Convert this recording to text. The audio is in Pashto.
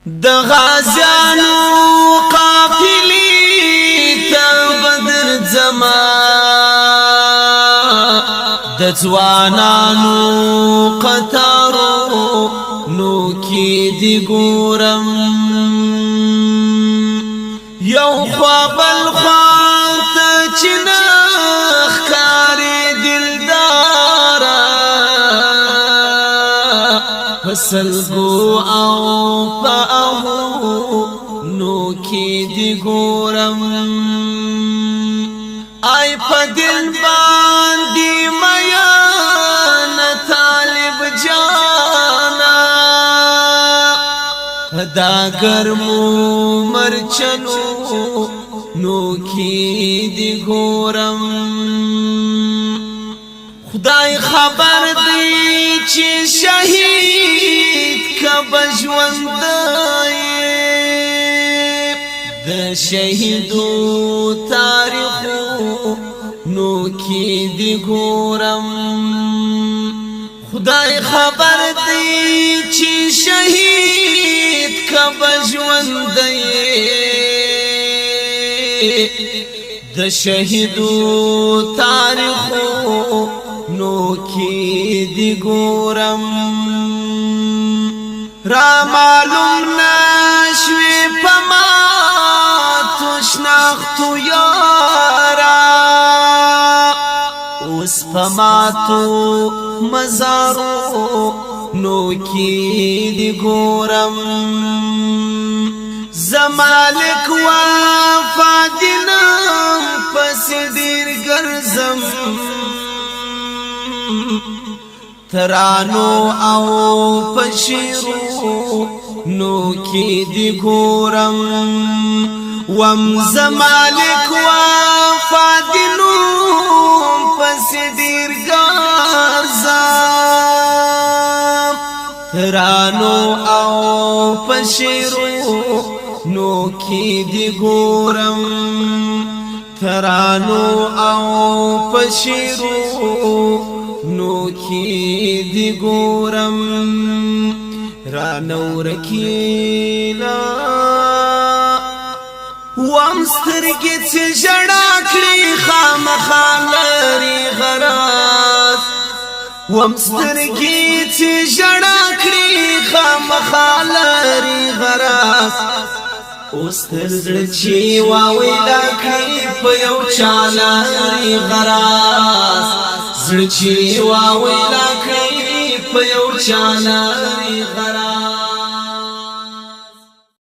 د غازیانو قافلې ته بدر زما د ځوانانو قطارو نو کې دی ګورم یو خوا بل خوا ته چې نخ کارې دلداره فسلګو او نو کی دی ګورم آی په دل باندې میا نه طالب جانا دا ګرمو مرچنو نو کی دی ګورم خدای خبر دی چې شهید کب ژوند د شهیدو تاریخو نو کی دی ګورم خدای خبر دی چې شهید کب ژوند د شهیدو تاریخو نو کی دی ګورم را معلوم نشوی پما تشناختو یارا اس پما تو مزارو نو کی دی ګورم زمالک وفادنم پس دیر گرزم ترانو او پشیرو نو کی دی ګورم وم زمالک وفادنو پس دیر گرزم ترانو او پشیرو نو کی دی ګورم ترانو او پشیرو نو کی دی ګورم را نور کینا وام سترګې چې جړا کړې خامخالري غراس وام سترګې چې جړا کړې خامخالري غراس اوس تر زړه چې واویلا کړې په یو چالاري غراس زړه چې واویلا کړې په یو چالاري غراس